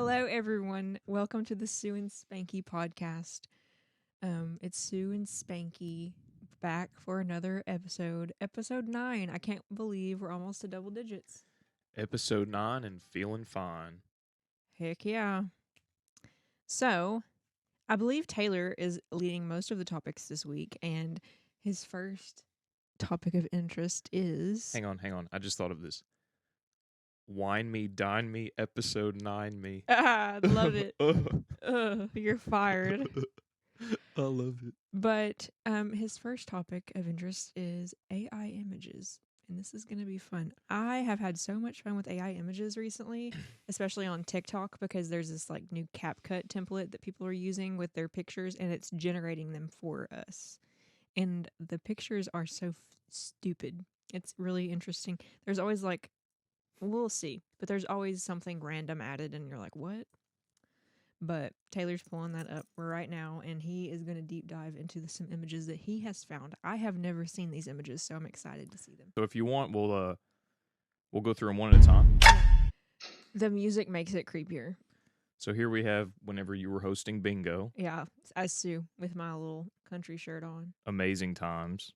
Hello, everyone. Welcome to the Sue and Spanky podcast. It's Sue and Spanky back for another episode 9. I can't believe we're almost to double digits. Episode 9 and feeling fine. Heck yeah. So, I believe Taylor is leading most of the topics this week, and his first topic of interest is... Hang on. I just thought of this. Wine me, dine me, episode 9 me. Love it. You're fired. I love it. But his first topic of interest is AI images. And this is going to be fun. I have had so much fun with AI images recently, especially on TikTok, because there's this like new CapCut template that people are using with their pictures, and it's generating them for us. And the pictures are so stupid. It's really interesting. There's always like, we'll see, but there's always something random added, and you're like, what? But Taylor's pulling that up right now, and he is going to deep dive into some images that he has found. I have never seen these images, so I'm excited to see them. So if you want, we'll go through them one at a time. The music makes it creepier. So here we have whenever you were hosting bingo. Yeah, as Sue with my little country shirt on. Amazing times.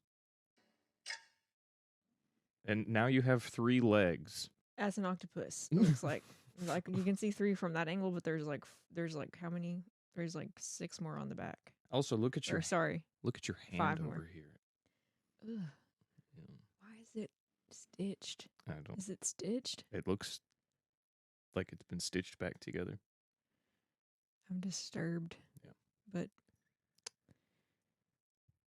And now you have 3 legs. As an octopus, it looks like. Like you can see 3 from that angle, but there's like how many? There's like 6 more on the back. Also, look at your look at your hand 5 over more. here. Ugh. Yeah. Why is it stitched? I don't. Is it stitched? It looks like it's been stitched back together. I'm disturbed. Yeah. But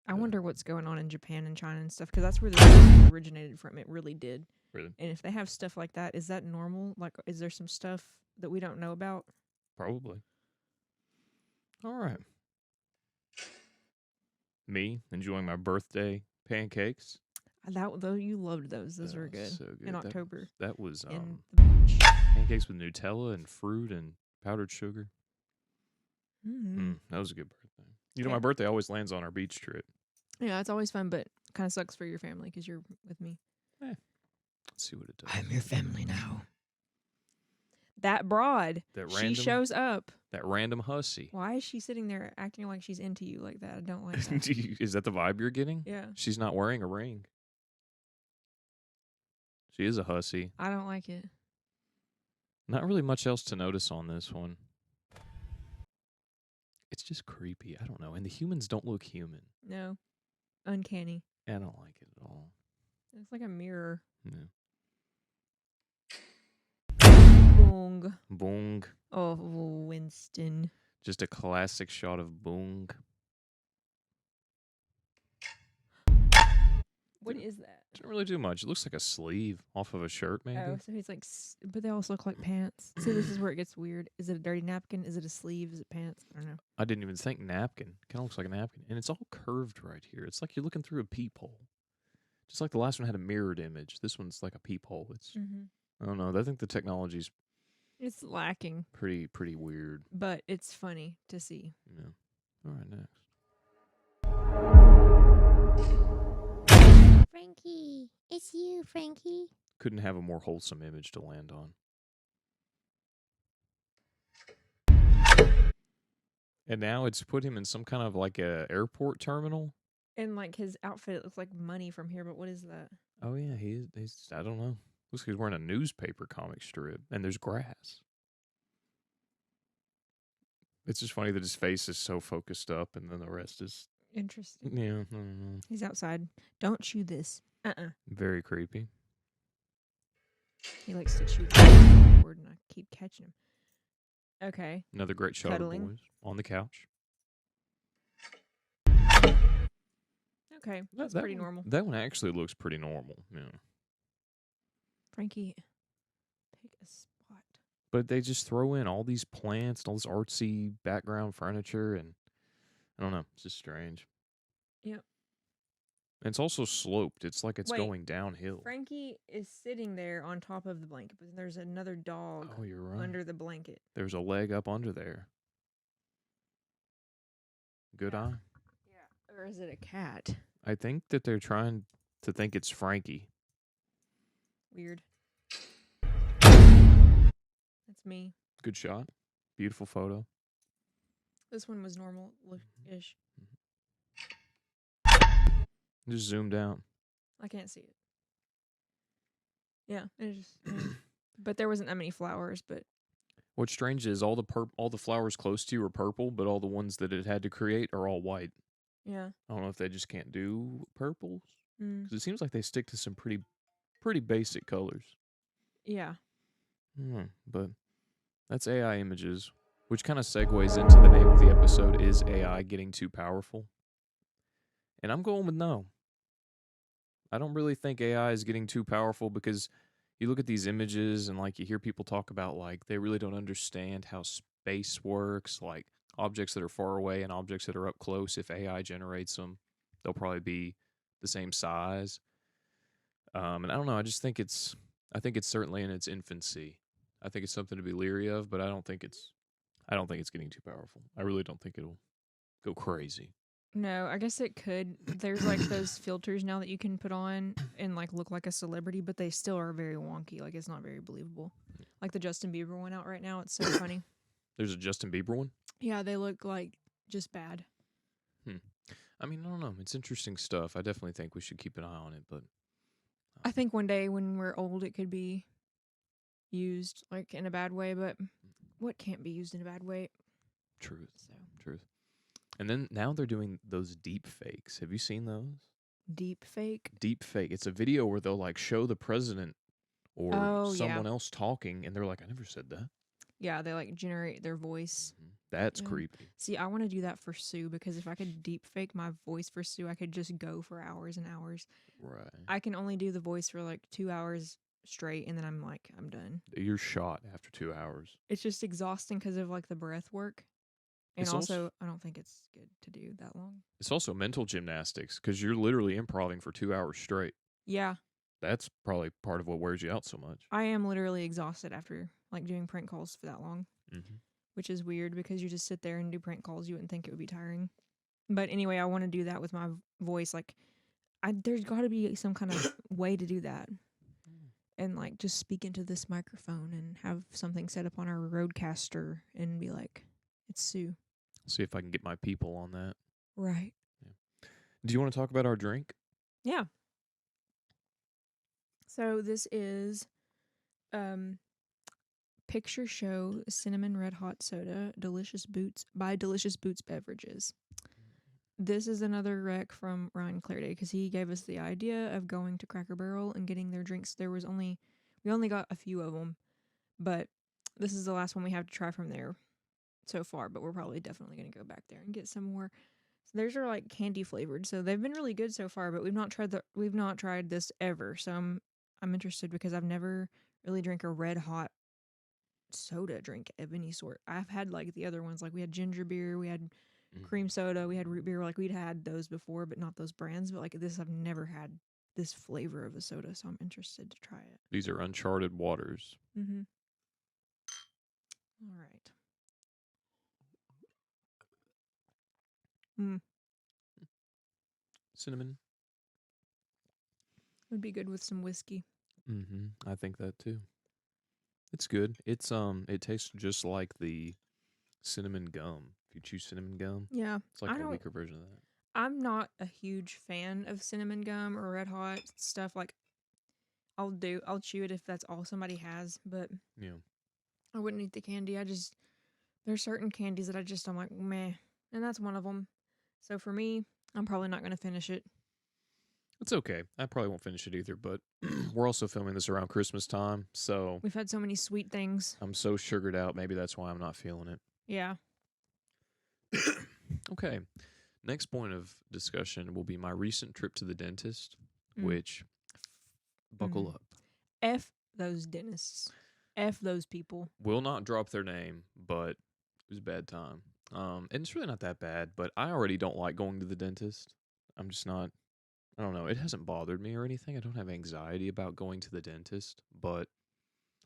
I wonder what's going on in Japan and China and stuff, because that's where this originated from. It really did. Really? And if they have stuff like that, is that normal? Like, is there some stuff that we don't know about? Probably. All right. Me enjoying my birthday pancakes. Though you loved those. Those were good. So good. In October. That was in the beach. pancakes with Nutella and fruit and powdered sugar. That was a good birthday. You know, my birthday always lands on our beach trip. Yeah, it's always fun, but kind of sucks for your family because you're with me. Let's see what it does. I'm your family now. That broad, she shows up. That random hussy. Why is she sitting there acting like she's into you like that? I don't like that. Is that the vibe you're getting? Yeah. She's not wearing a ring. She is a hussy. I don't like it. Not really much else to notice on this one. It's just creepy. I don't know. And the humans don't look human. No. Uncanny. I don't like it at all. It's like a mirror. Yeah. Boong. Boong. Oh, Winston. Just a classic shot of Boong. What is that? Doesn't really do much. It looks like a sleeve off of a shirt, maybe. Oh, so he's like, but they also look like pants. See, this is where it gets weird. Is it a dirty napkin? Is it a sleeve? Is it pants? I don't know. I didn't even think napkin. Kind of looks like a napkin. And it's all curved right here. It's like you're looking through a peephole. Just like the last one had a mirrored image. This one's like a peephole. It's, I don't know. I think the technology's it's lacking. Pretty weird. But it's funny to see. Yeah. All right, next. Frankie, it's you, Frankie. Couldn't have a more wholesome image to land on. And now it's put him in some kind of like a airport terminal. And like his outfit looks like money from here, but what is that? Oh yeah, he's I don't know. Looks like he's wearing a newspaper comic strip, and there's grass. It's just funny that his face is so focused up, and then the rest is interesting. Yeah, I don't know. He's outside. Don't chew this. Very creepy. He likes to chew the board, and I keep catching him. Okay. Another great shot of boys on the couch. Okay, that's pretty normal. That one actually looks pretty normal. Yeah. Frankie, pick a spot. But they just throw in all these plants and all this artsy background furniture, and I don't know. It's just strange. Yep. And it's also sloped. It's like it's going downhill. Frankie is sitting there on top of the blanket, but there's another dog you're right. under the blanket. There's a leg up under there. Good eye. Yeah. Or is it a cat? I think that they're trying to think it's Frankie. Weird. That's me. Good shot. Beautiful photo. This one was normal look-ish. Just zoomed out. I can't see it. Yeah, it just. But there wasn't that many flowers. But what's strange is all the flowers close to you are purple, but all the ones that it had to create are all white. Yeah. I don't know if they just can't do purples because Mm. it seems like they stick to some pretty basic colors. Yeah. But that's AI images, which kind of segues into the name of the episode: is AI getting too powerful? And I'm going with no. I don't really think AI is getting too powerful because you look at these images and like you hear people talk about like they really don't understand how space works, like objects that are far away and objects that are up close. If AI generates them, they'll probably be the same size. And I don't know. I think it's certainly in its infancy. I think it's something to be leery of, but I don't think it's getting too powerful. I really don't think it'll go crazy. No, I guess it could. There's like those filters now that you can put on and like look like a celebrity, but they still are very wonky. Like it's not very believable. Like the Justin Bieber one out right now. It's so funny. There's a Justin Bieber one? Yeah, they look like just bad. I mean, I don't know. It's interesting stuff. I definitely think we should keep an eye on it, but I think one day when we're old, it could be used like in a bad way, but what can't be used in a bad way? truth. So Truth. And then now they're doing those deep fakes. Have you seen those? deep fake. Deep fake. It's a video where they'll like show the president or someone else talking, and they're like, "I never said that." Yeah, they like generate their voice. That's Yeah. creepy. See, I want to do that for Sue because if I could deep fake my voice for Sue, I could just go for hours and hours. Right. I can only do the voice for like 2 hours straight, and then I'm done. You're shot after 2 hours. It's just exhausting because of like the breath work, and It's also I don't think it's good to do that long. It's also mental gymnastics because you're literally improving for 2 hours straight. Yeah, That's probably part of what wears you out so much. I am literally exhausted after like doing prank calls for that long, Mm-hmm. which is weird because you just sit there and do prank calls. You wouldn't think it would be tiring, but anyway, I want to do that with my voice. Like, there's got to be some kind of way to do that. And like just speak into this microphone and have something set up on our roadcaster and be like, it's Sue. See if I can get my people on that. Right. Yeah. Do you want to talk about our drink? Yeah. So this is Picture Show Cinnamon Red Hot Soda, Delicious Boots by Delicious Boots Beverages. This is another rec from Ryan Clairday because he gave us the idea of going to Cracker Barrel and getting their drinks. We only got a few of them, but this is the last one we have to try from there so far, but we're probably definitely going to go back there and get some more. So theirs are like candy flavored, so they've been really good so far, but we've not tried this ever. So I'm interested because I've never really drank a red hot soda drink of any sort. I've had like the other ones, like we had ginger beer, we had cream soda, we had root beer, like we'd had those before, but not those brands. But like this, I've never had this flavor of a soda, so I'm interested to try it. These are uncharted waters. Mm-hmm. All right. Cinnamon. Would be good with some whiskey. Mm-hmm. I think that too. It's good. It tastes just like the cinnamon gum. If you choose cinnamon gum, Yeah. it's like a weaker version of that. I'm not a huge fan of cinnamon gum or red hot stuff. Like, I'll chew it if that's all somebody has, but Yeah. I wouldn't eat the candy. There's certain candies that I'm like, meh. And that's one of them. So for me, I'm probably not going to finish it. It's okay. I probably won't finish it either, but we're also filming this around Christmas time, so We've had so many sweet things. I'm so sugared out. Maybe that's why I'm not feeling it. Yeah. Okay. Next point of discussion will be my recent trip to the dentist, which, buckle up. F those dentists. F those people. Will not drop their name, but it was a bad time. And it's really not that bad, but I already don't like going to the dentist. I'm just not, I don't know. It hasn't bothered me or anything. I don't have anxiety about going to the dentist, but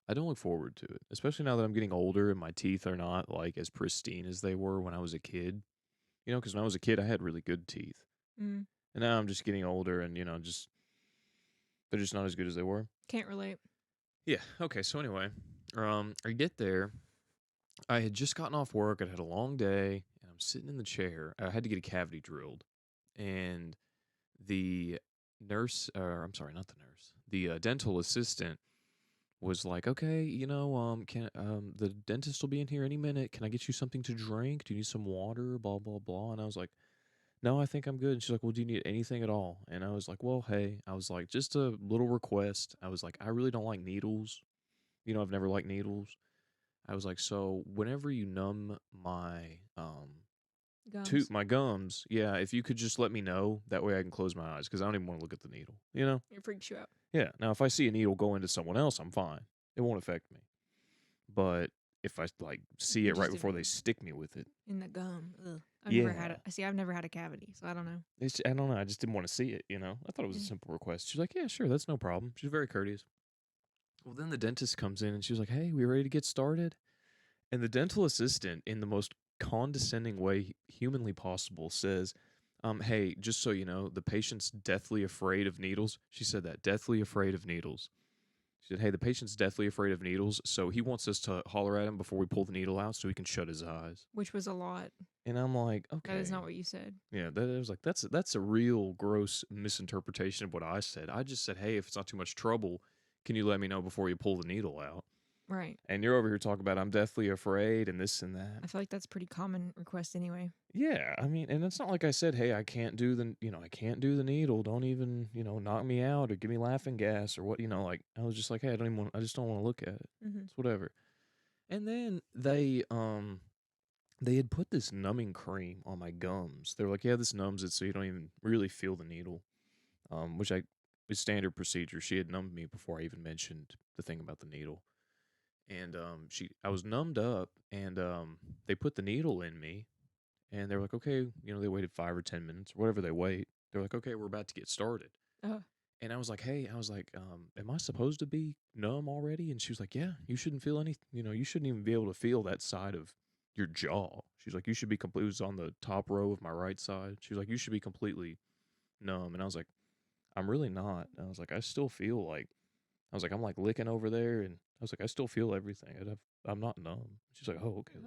I don't look forward to it, especially now that I'm getting older and my teeth are not like as pristine as they were when I was a kid. You know, because when I was a kid, I had really good teeth. And now I'm just getting older and, they're just not as good as they were. Can't relate. Yeah. Okay. So anyway, I get there I had just gotten off work. I'd had a long day, and I'm sitting in the chair. I had to get a cavity drilled, and the nurse, or I'm sorry, not the nurse, the dental assistant was like, "Okay, can the dentist will be in here any minute. Can I get you something to drink? Do you need some water? Blah blah blah." And I was like, "No, I think I'm good." And she's like, "Well, do you need anything at all?" And I was like, "Well, hey," I was like, "just a little request." I was like, "I really don't like needles. I've never liked needles." I was like, "So whenever you numb my Gums. my gums, yeah, if you could just let me know, that way I can close my eyes because I don't even want to look at the needle, you know?" It freaks you out. Yeah. Now, if I see a needle go into someone else, I'm fine. It won't affect me. But if I like see it right Just before they stick me with it, in the gum. Ugh. I've never had yeah, it. See, I've never had a cavity, so I don't know. I don't know. I just didn't want to see it. I thought it was a Yeah. simple request. She's like, "Yeah, sure, that's no problem." She's very courteous. Well, then the dentist comes in and she's like, "Hey, we ready to get started?" And the dental assistant, in the most condescending way humanly possible, says, hey, just so you know, the patient's deathly afraid of needles." She said that, deathly afraid of needles. She said, "Hey, the patient's deathly afraid of needles, so he wants us to holler at him before we pull the needle out so he can shut his eyes." Which was a lot. And I'm like, That is okay. not what you said. Yeah, that was like that's a real gross misinterpretation of what I said. I just said, "Hey, if it's not too much trouble, can you let me know before you pull the needle out?" Right. And you're over here talking about I'm deathly afraid and this and that. I feel like that's a pretty common request anyway. Yeah, I mean, and it's not like I said, "Hey, I can't do the needle. Don't even, knock me out or give me laughing gas or what." Like I was just like, "Hey, I just don't want to look at it. Mm-hmm. It's whatever." And then they had put this numbing cream on my gums. They were like, "Yeah, this numbs it so you don't even really feel the needle." Which is standard procedure. She had numbed me before I even mentioned the thing about the needle. And I was numbed up, and they put the needle in me, and they were like, "Okay," they waited 5 or 10 minutes, or whatever they wait. They're like, "Okay, we're about to get started." Uh, And I was like, "Hey," I was like, "Am I supposed to be numb already?" And she was like, "Yeah, you shouldn't feel any, you shouldn't even be able to feel that side of your jaw." She's like, "You should be complete." It was on the top row of my right side. She was like, "You should be completely numb." And I was like, "I'm really not." And I was like, "I still feel like," I was like, "I'm like licking over there," and I was like, "I still feel everything. I'm not numb." She's like, "Oh, okay,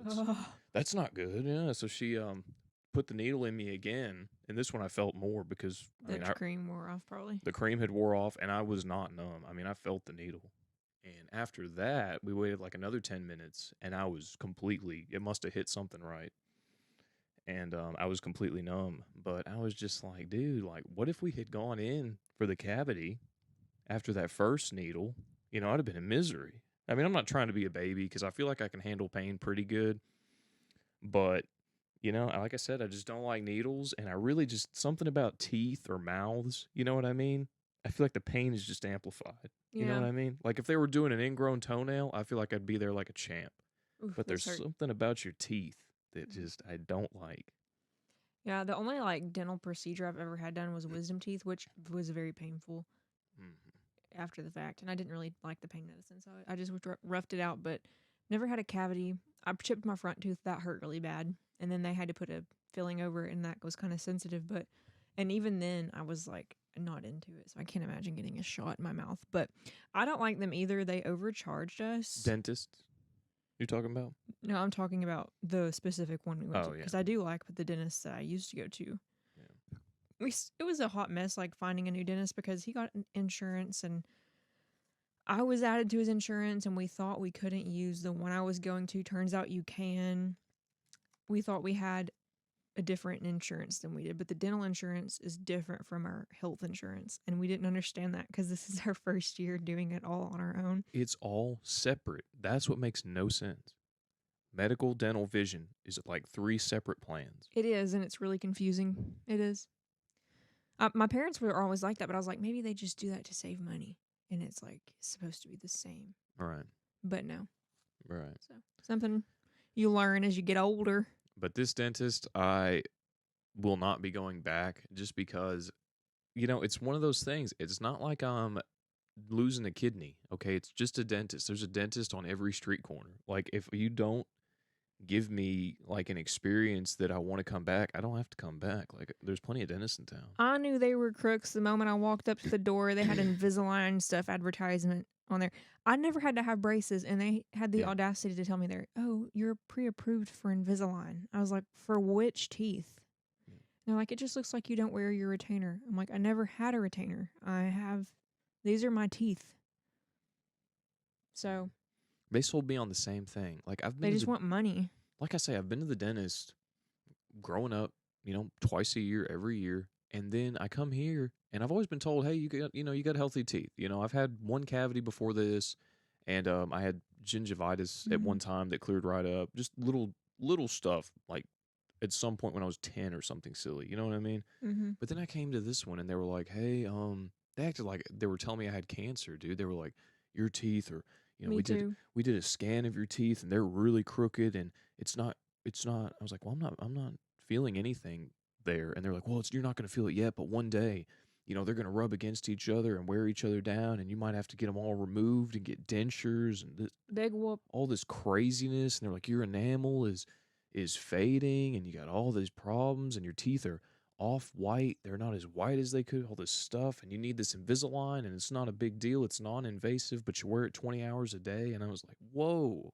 that's not good." Yeah. So she put the needle in me again, and this one I felt more because the cream wore off probably. the cream had wore off, and I was not numb. I mean, I felt the needle. And after that, we waited like another 10 minutes, and I was completely. It must have hit something right, and I was completely numb. But I was just like, dude, like, what if we had gone in for the cavity after that first needle? I'd have been in misery. I mean, I'm not trying to be a baby because I feel like I can handle pain pretty good. But, like I said, I just don't like needles. And I really just, something about teeth or mouths, you know what I mean? I feel like the pain is just amplified. You know Yeah. what I mean? Like if they were doing an ingrown toenail, I feel like I'd be there like a champ. Oof, But there's those hurt. something about your teeth that Mhm. just I don't like. Yeah, the only like dental procedure I've ever had done was wisdom teeth, which was very painful Mhm. after the fact, and I didn't really like the pain medicine, so I just roughed it out. But never had a cavity. I chipped my front tooth; that hurt really bad, and then they had to put a filling over it, and that was kind of sensitive. But and even then, I was like not into it, so I can't imagine getting a shot in my mouth. But I don't like them either. They overcharged us. Dentist, you talking about? No, I'm talking about the specific one we went to Oh yeah. because I do like the dentist that I used to go to. Yeah. It was a hot mess, like finding a new dentist because he got insurance and I was added to his insurance, and we thought we couldn't use the one I was going to. Turns out you can. We thought we had a different insurance than we did, but the dental insurance is different from our health insurance, and we didn't understand that because this is our first year doing it all on our own. It's all separate. That's what makes no sense. Medical, dental, vision is like 3 separate plans. It is, and it's really confusing. It is. My parents were always like that, but I was like, maybe they just do that to save money, and it's like supposed to be the same. All right. But no. Right. So something you learn as you get older. But this dentist, I will not be going back just because, it's one of those things. It's not like I'm losing a kidney. Okay. It's just a dentist. There's a dentist on every street corner. Like, if you don't give me like an experience that I want to come back, I don't have to come back. Like, there's plenty of dentists in town. I knew they were crooks the moment I walked up to the door. They had Invisalign stuff advertisement on there. I never had to have braces, and they had the Yeah. audacity to tell me there, oh, you're pre-approved for Invisalign. I was like, for which teeth? Yeah. They're like, it just looks like you don't wear your retainer. I'm like, I never had a retainer. These are my teeth. So They sold me on the same thing. Like I've they been to just the want money. like I say, I've been to the dentist growing up, twice a year, every year. And then I come here and I've always been told, hey, you got healthy teeth. I've had one cavity before this, and I had gingivitis at one time that cleared right up. Just little stuff like at some point when I was 10 or something silly. You know what I mean? Mm-hmm. But then I came to this one and they were like, hey, they acted like they were telling me I had cancer, dude. They were like, your teeth are, Me too. we did a scan of your teeth and they're really crooked and it's not. I was like, well, I'm not feeling anything there. And they're like, well, you're not going to feel it yet, but one day, they're going to rub against each other and wear each other down, and you might have to get them all removed and get dentures and Big whoop. all this craziness. And they're like, your enamel is fading, and you got all these problems, and your teeth are off white. They're not as white as they could. All this stuff, and you need this Invisalign, and it's not a big deal. It's non-invasive, but you wear it 20 hours a day. And I was like, whoa.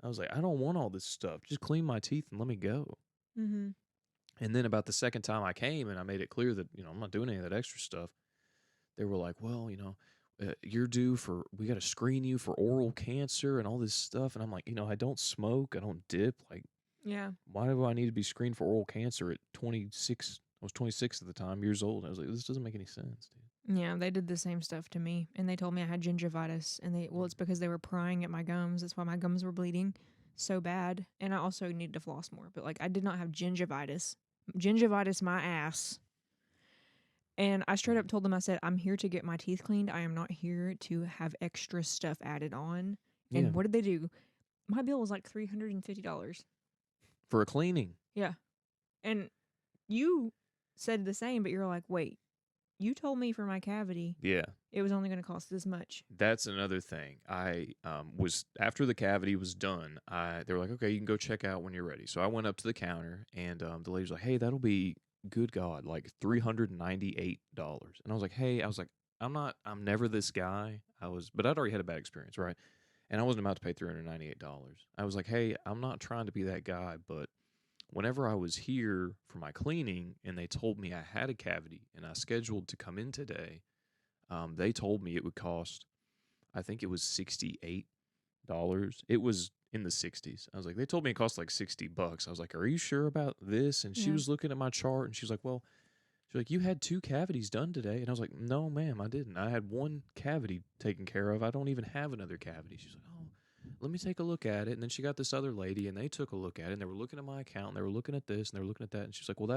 I was like, I don't want all this stuff. Just clean my teeth and let me go. Mm-hmm. And then about the second time I came and I made it clear that, I'm not doing any of that extra stuff, they were like, well, you're due for, we got to screen you for oral cancer and all this stuff. And I'm like, I don't smoke. I don't dip. Like, Yeah. why do I need to be screened for oral cancer at 26? I was 26 at the time, years old. I was like, this doesn't make any sense, dude. Yeah, they did the same stuff to me, and they told me I had gingivitis, and it's because they were prying at my gums. That's why my gums were bleeding so bad, and I also needed to floss more. But like, I did not have gingivitis. Gingivitis, my ass. And I straight up told them, I said, I'm here to get my teeth cleaned. I am not here to have extra stuff added on. Yeah. And what did they do? My bill was like $350. For a cleaning. Yeah. And you said the same, but you're like, wait, you told me for my cavity Yeah. it was only going to cost this much. That's another thing. I was, after the cavity was done, they were like, okay, you can go check out when you're ready. So I went up to the counter, and the lady was like, hey, that'll be, good God, like $398. And I was like, hey, I'm never this guy. But I'd already had a bad experience, right? And I wasn't about to pay $398. I was like, hey, I'm not trying to be that guy, but whenever I was here for my cleaning and they told me I had a cavity and I scheduled to come in today, they told me it would cost, I think it was $68. It was in the 60s. I was like, they told me it cost like $60. I was like, are you sure about this? And she was looking at my chart and she's like, well, you had 2 cavities done today. And I was like, no, ma'am, I didn't. I had 1 cavity taken care of. I don't even have another cavity. She's like, oh, let me take a look at it. And then she got this other lady and they took a look at it and they were looking at my account and they were looking at this and they were looking at that. And she's like, well,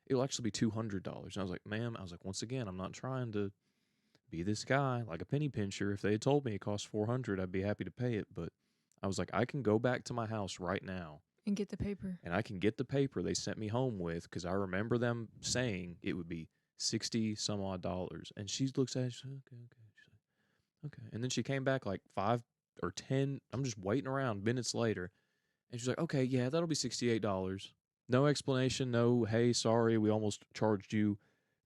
it'll actually be $200. And I was like, ma'am, once again, I'm not trying to be this guy like a penny pincher. If they had told me it cost $400, I'd be happy to pay it. But I was like, I can go back to my house right now And get the paper. and I can get the paper they sent me home with, because I remember them saying it would be 60 some odd dollars. And she looks at it, she's like, okay. She's like, okay. And then she came back like 5 or 10. I'm just waiting around minutes later. And she's like, okay, yeah, that'll be $68. No explanation. No, hey, sorry, we almost charged you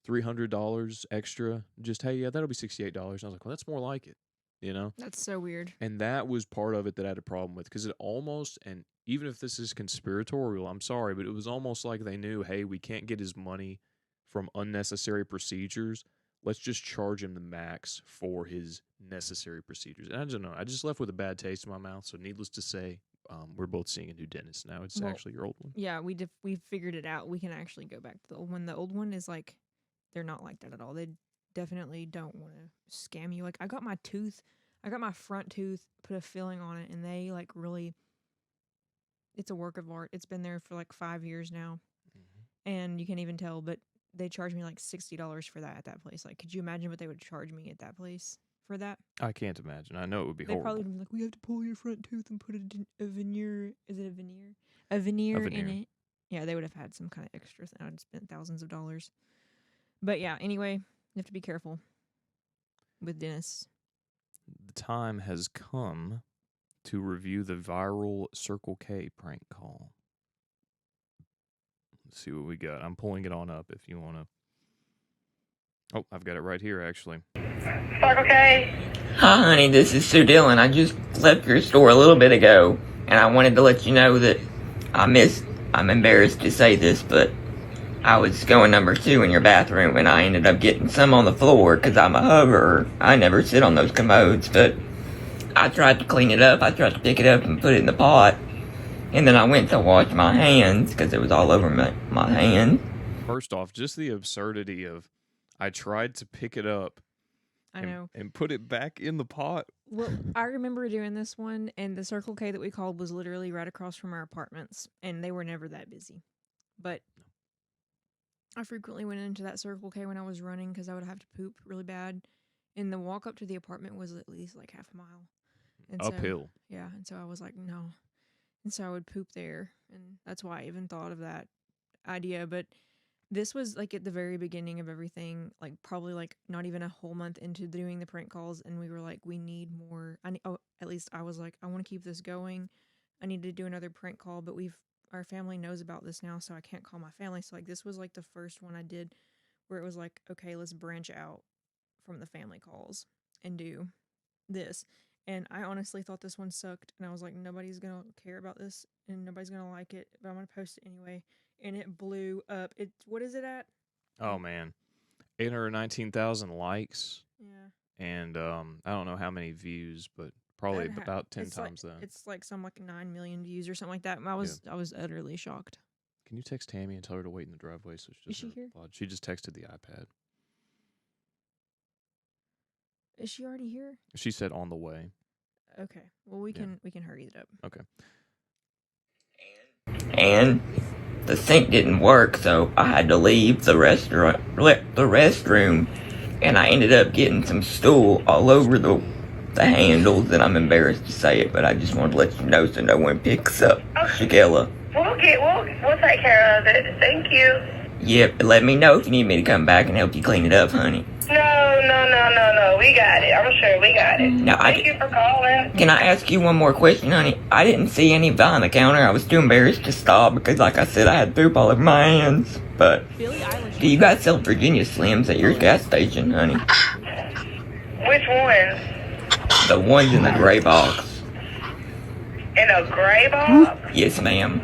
$300 extra. Just, hey, yeah, that'll be $68. And I was like, well, that's more like it, That's so weird. And that was part of it that I had a problem with, because it almost, and even if this is conspiratorial, I'm sorry, but it was almost like they knew, hey, we can't get his money from unnecessary procedures. Let's just charge him the max for his necessary procedures. And I don't know. I just left with a bad taste in my mouth. So needless to say, we're both seeing a new dentist now. It's actually your old one. Yeah, we figured it out. We can actually go back to the old one. The old one is like, they're not like that at all. They definitely don't want to scam you. Like, I got my front tooth, put a filling on it, and they like really, it's a work of art. It's been there for like 5 years now, and you can't even tell, but they charged me like $60 for that at that place. Like, could you imagine what they would charge me at that place for that? I can't imagine. I know it would be They horrible. probably would be like, we have to pull your front tooth and put a veneer. Is it a veneer? A veneer in veneer. it. Yeah, they would have had some kind of extra thing. I'd spent thousands of dollars. But yeah, anyway, you have to be careful with dentists. The time has come to review the viral Circle K prank call. Let's see what we got. I'm pulling it on up if you want to Oh, I've got it right here, actually. Spark, okay? Hi, honey, this is Sue Dillon. I just left your store a little bit ago, and I wanted to let you know that I'm embarrassed to say this, but I was going number 2 in your bathroom, and I ended up getting some on the floor because I'm a hoverer. I never sit on those commodes, but I tried to clean it up. I tried to pick it up and put it in the pot, and then I went to wash my hands because it was all over my hand. First off, just the absurdity of I tried to pick it up I know. and put it back in the pot. Well, I remember doing this one, and the Circle K that we called was literally right across from our apartments, and they were never that busy. But I frequently went into that Circle K when I was running because I would have to poop really bad, and the walk up to the apartment was at least like half a mile. And Uphill. So, yeah, and so I was like, no. And so I would poop there, and that's why I even thought of that idea. But this was like at the very beginning of everything, like probably like not even a whole month into doing the prank calls, and we were like, we need more. At least I was like, I want to keep this going. I need to do another prank call, but our family knows about this now, so I can't call my family. So like this was like the first one I did where it was like, okay, let's branch out from the family calls and do this. And I honestly thought this one sucked, and I was like, nobody's gonna care about this, and nobody's gonna like it, but I'm gonna post it anyway. And it blew up. What is it at? Oh man, 819,000 likes. Yeah, And I don't know how many views, but probably about 10 times that. It's like 9 million views or something like that. I was utterly shocked. Can you text Tammy and tell her to wait in the driveway so she doesn't Is she here? She just texted the iPad. Is she already here? She said on the way. Okay. Well, we can hurry it up. Okay. And the sink didn't work, so I had to leave the restroom, and I ended up getting some stool all over the handles, and I'm embarrassed to say it, but I just wanted to let you know so no one picks up Shigella. We'll take care of it. Thank you. Yep, let me know if you need me to come back and help you clean it up, honey. No. We got it. I'm sure we got it. Now, Thank you for calling. Can I ask you one more question, honey? I didn't see any behind the counter. I was too embarrassed to stop because, like I said, I had poop all over my hands. But Billie Eilish. do you guys sell Virginia Slims at your gas station, honey? Which ones? The ones in the gray box. In a gray box? Yes, ma'am.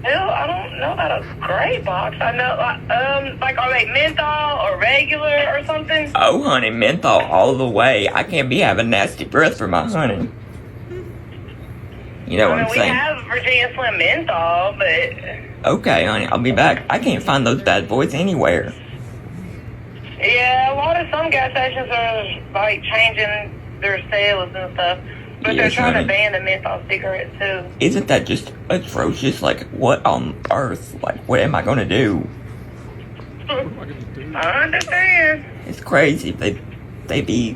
Well, I don't know about a gray box. I know, like, are they menthol or regular or something? Oh, honey, menthol all the way. I can't be having nasty breath for my honey. You know what I'm saying? We have Virginia Slim menthol, but... Okay, honey, I'll be back. I can't find those bad boys anywhere. Yeah, a lot of some gas stations are, like, changing their sales and stuff. But Yes, they're trying honey. to ban the menthol cigarettes, too. Isn't that just atrocious? Like, what on earth? Like, what am I gonna do? I understand. It's crazy. They be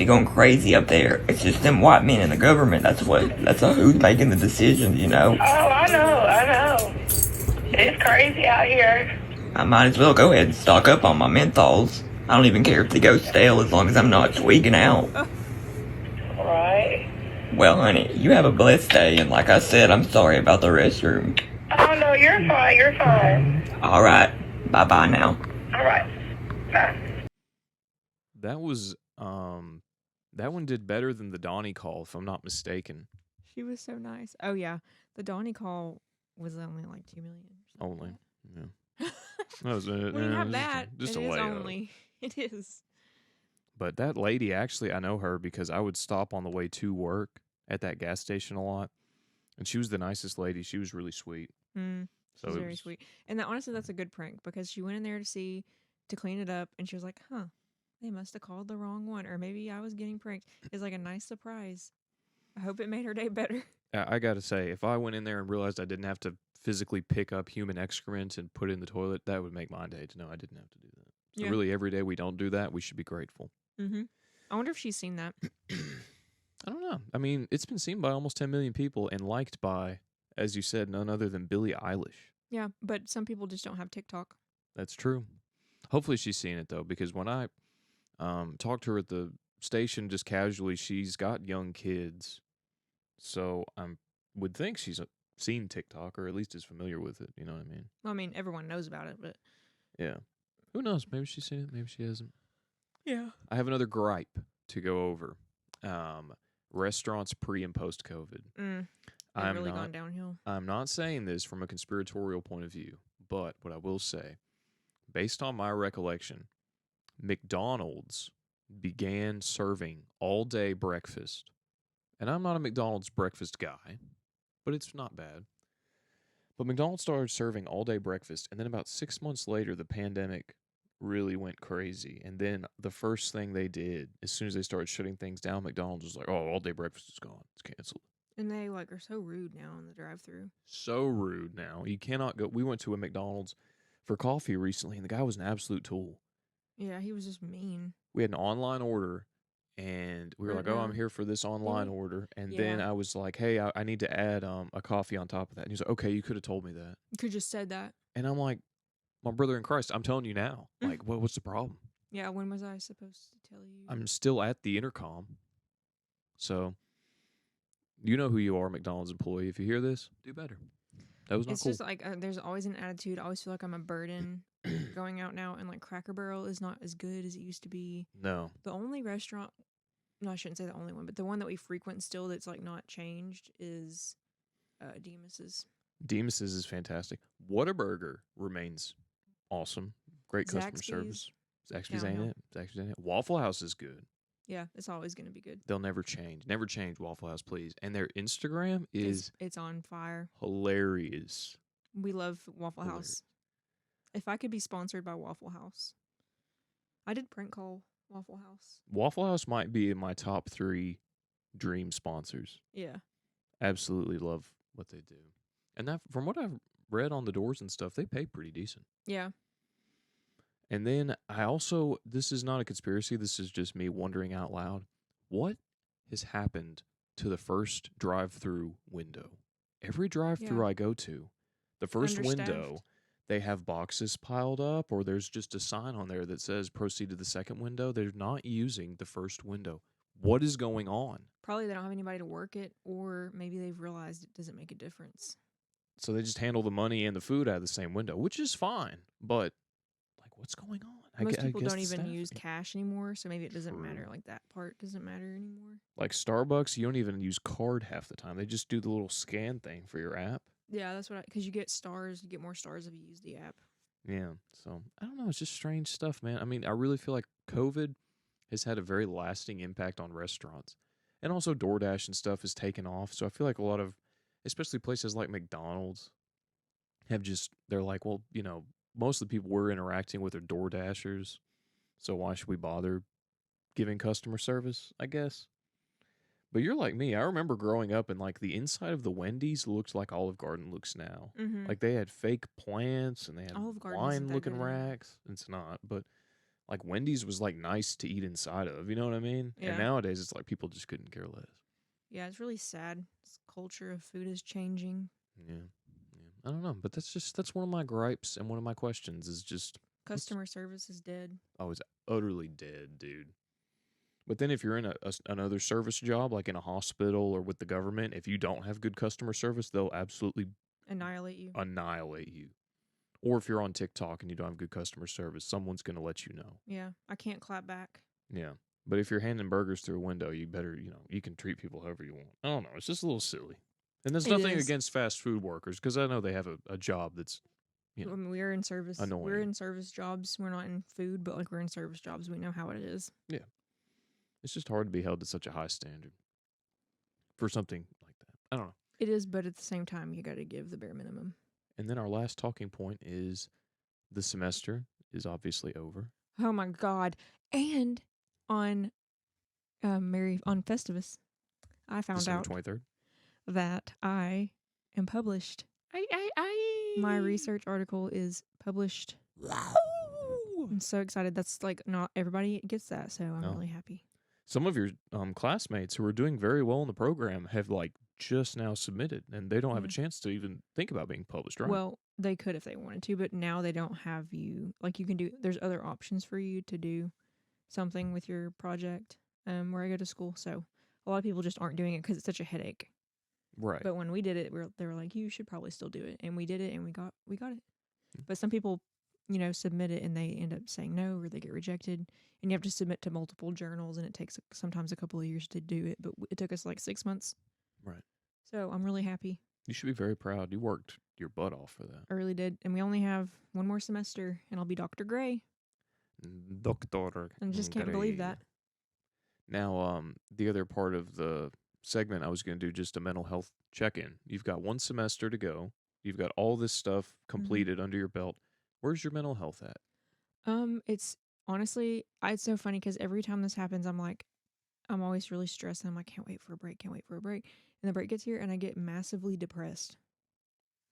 going crazy up there. It's just them white men in the government. That's who's making the decisions, you know? Oh, I know. It's crazy out here. I might as well go ahead and stock up on my menthols. I don't even care if they go stale as long as I'm not tweaking out. Right. Well, honey, you have a blessed day, and like I said, I'm sorry about the restroom. Oh, no, you're fine. Alright, bye-bye now. All right. Bye. That was that one did better than the Donnie call, if I'm not mistaken. She was so nice. Oh yeah, the Donnie call was only like 2 million. Only. Yeah. That was it. We have that. Just It a is layup. only. It is. But that lady, actually, I know her because I would stop on the way to work at that gas station a lot. And she was the nicest lady. She was really sweet. Mm, So she's it very was- sweet. And honestly, that's a good prank because she went in there to clean it up, and she was like, "Huh, they must have called the wrong one, or maybe I was getting pranked." It's like a nice surprise. I hope it made her day better. I got to say, if I went in there and realized I didn't have to physically pick up human excrement and put it in the toilet, that would make my day to know I didn't have to do that. So Yeah. really, every day we don't do that, we should be grateful. Mm-hmm. I wonder if she's seen that. I don't know. I mean, it's been seen by almost 10 million people and liked by, as you said, none other than Billie Eilish. Yeah, but some people just don't have TikTok. That's true. Hopefully she's seen it, though, because when I talked to her at the station just casually, she's got young kids. So I'm would think she's seen TikTok or at least is familiar with it. You know what I mean? Well, I mean, everyone knows about it, but Yeah. Who knows? Maybe she's seen it. Maybe she hasn't. yeah. I have another gripe to go over. Restaurants pre and post COVID. They've I'm really not. gone downhill. I'm not saying this from a conspiratorial point of view, but what I will say, based on my recollection, McDonald's began serving all day breakfast. And I'm not a McDonald's breakfast guy, but it's not bad. But McDonald's started serving all day breakfast, and then about 6 months later, the pandemic really went crazy. And then the first thing they did, as soon as they started shutting things down, McDonald's was like, "Oh, all day breakfast is gone. It's canceled." And they like are so rude now in the drive-through. So rude now. You cannot go. We went to a McDonald's for coffee recently, and the guy was an absolute tool. Yeah, he was just mean. We had an online order, and we were like, "Oh, I'm here for this online order." And then Yeah. I was like, "Hey, I need to add a coffee on top of that." And he's like, "Okay, you could have told me that." You could just said that. And I'm like, "My brother in Christ, I'm telling you now. Like, what's the problem?" Yeah, when was I supposed to tell you? I'm still at the intercom. So, you know who you are, McDonald's employee. If you hear this, do better. That was not It's cool. just like there's always an attitude. I always feel like I'm a burden going out now, and like Cracker Barrel is not as good as it used to be. No. The only restaurant, no, I shouldn't say the only one, but the one that we frequent still that's like not changed is Demas's. Demas's is fantastic. Whataburger remains awesome. Great customer Zaxby's, service. Zaxby's ain't downhill. it. Zaxby's ain't it. Waffle House is good. Yeah, it's always going to be good. They'll never change. Never change Waffle House, please. And their Instagram is It's on fire. hilarious. We love Waffle Hilarious. House. If I could be sponsored by Waffle House, I did prank call Waffle House. Waffle House might be in my top 3 dream sponsors. Yeah. Absolutely love what they do. And that, from what I've read on the doors and stuff, they pay pretty decent. Yeah. And then I also, this is not a conspiracy, this is just me wondering out loud. What has happened to the first drive-through window? Every drive-through I go to, the first window, Understaffed. they have boxes piled up, or there's just a sign on there that says proceed to the second window. They're not using the first window. What is going on? Probably they don't have anybody to work it, or maybe they've realized it doesn't make a difference. So they just handle the money and the food out of the same window, which is fine. But, like, what's going on? Most people guess don't the even staff- use cash anymore, so maybe it doesn't matter. True. Like that part doesn't matter anymore. Like Starbucks, you don't even use card half the time. They just do the little scan thing for your app. Yeah, that's what because you get stars, you get more stars if you use the app. Yeah. So I don't know. It's just strange stuff, man. I mean, I really feel like COVID has had a very lasting impact on restaurants. And also DoorDash and stuff has taken off. So I feel like a lot of, especially places like McDonald's, have just, they're like, well, you know, most of the people we're interacting with are DoorDashers. So why should we bother giving customer service, I guess? But you're like me. I remember growing up and like the inside of the Wendy's looked like Olive Garden looks now. Mm-hmm. Like they had fake plants and they had Olive Garden isn't wine that looking good anymore. racks. It's not, but like Wendy's was like nice to eat inside of. You know what I mean? Yeah. And nowadays it's like people just couldn't care less. Yeah, it's really sad. This culture of food is changing. Yeah. I don't know, but that's one of my gripes and one of my questions is just Customer service is dead. oh, it's utterly dead, dude. But then if you're in another service job, like in a hospital or with the government, if you don't have good customer service, they'll absolutely Annihilate you. annihilate you. Or if you're on TikTok and you don't have good customer service, someone's going to let you know. Yeah, I can't clap back. Yeah. But if you're handing burgers through a window, you better, you know, you can treat people however you want. I don't know. It's just a little silly. And there's It nothing is. against fast food workers because I know they have a job that's, you know, I mean, we're in service. We're annoying. in service jobs. We're not in food, but like we're in service jobs. We know how it is. it's just hard to be held to such a high standard for something like that. I don't know. It is, but at the same time, you got to give the bare minimum. And then our last talking point is the semester is obviously over. Oh my God! And on on Festivus, I found December out 23rd. that I am published. My research article is published. I'm so excited. That's like not everybody gets that, so I'm No. really happy. Some of your classmates who are doing very well in the program have like just now submitted and they don't have a Yeah. chance to even think about being published, right? Well, they could if they wanted to, but now they don't have you. Like you can do. There's other options for you to do something with your project. Where I go to school, so a lot of people just aren't doing it because it's such a headache. Right. But when we did it, they were like, you should probably still do it. And we did it and we got it. But some people, submit it and they end up saying no or they get rejected. And you have to submit to multiple journals and it takes sometimes a couple of years to do it. But it took us like 6 months. Right. So I'm really happy. You should be very proud. You worked your butt off for that. I really did. And we only have one more semester and I'll be Dr. Gray. Doctor. I just can't believe that. Now, the other part of the segment, I was going to do just a mental health check-in. You've got 1 semester to go. You've got all this stuff completed under your belt. Where's your mental health at? It's honestly, it's so funny because every time this happens, I'm always really stressed. And I'm like, can't wait for a break. And the break gets here and I get massively depressed.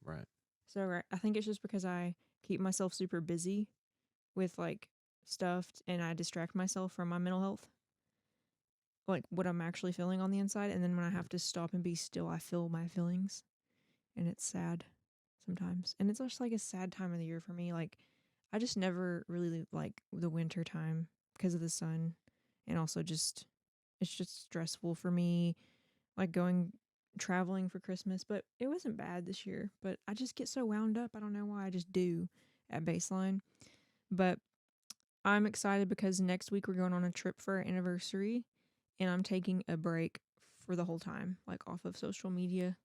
Right. So I think it's just because I keep myself super busy with like stuff and I distract myself from my mental health. Like what I'm actually feeling on the inside. And then when I have to stop and be still, I feel my feelings. And it's sad sometimes. And it's just like a sad time of the year for me. Like I just never really like the winter time because of the sun. And also it's just stressful for me, like traveling for Christmas. But it wasn't bad this year. But I just get so wound up. I don't know why. I just do at baseline. But I'm excited because next week we're going on a trip for our anniversary. And I'm taking a break for the whole time, like off of social media.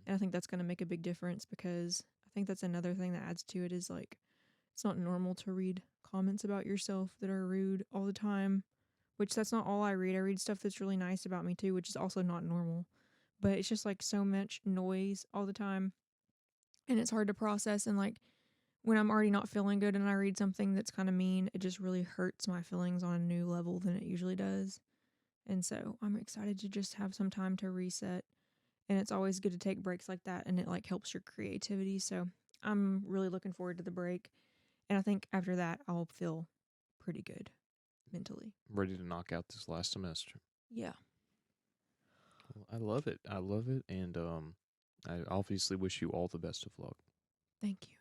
And I think that's going to make a big difference because I think that's another thing that adds to it is like, it's not normal to read comments about yourself that are rude all the time, which that's not all I read. I read stuff that's really nice about me too, which is also not normal. But it's just like so much noise all the time. And it's hard to process. And like when I'm already not feeling good and I read something that's kind of mean, it just really hurts my feelings on a new level than it usually does. And so I'm excited to just have some time to reset. And it's always good to take breaks like that. And it like helps your creativity. So I'm really looking forward to the break. And I think after that, I'll feel pretty good mentally. Ready to knock out this last semester. Yeah. Well, I love it. And I obviously wish you all the best of luck. Thank you.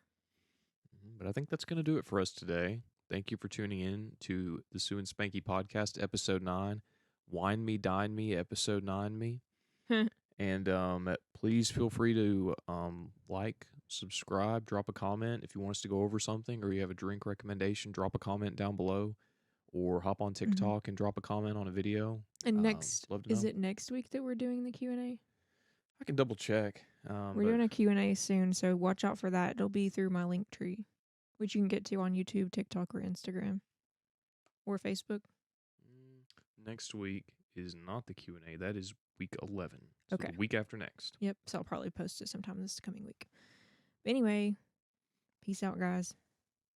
But I think that's going to do it for us today. Thank you for tuning in to the Sue and Spanky podcast, episode 9. Wine Me, Dine Me, episode 9 Me. And please feel free to like, subscribe, drop a comment. If you want us to go over something or you have a drink recommendation, drop a comment down below. Or hop on TikTok and drop a comment on a video. And is it next week that we're doing the Q&A? I can double check. We're doing a Q&A soon, so watch out for that. It'll be through my link tree, which you can get to on YouTube, TikTok, or Instagram. Or Facebook. Next week is not the Q&A. That is week 11. So okay. The week after next. Yep. So I'll probably post it sometime this coming week. But anyway, peace out, guys.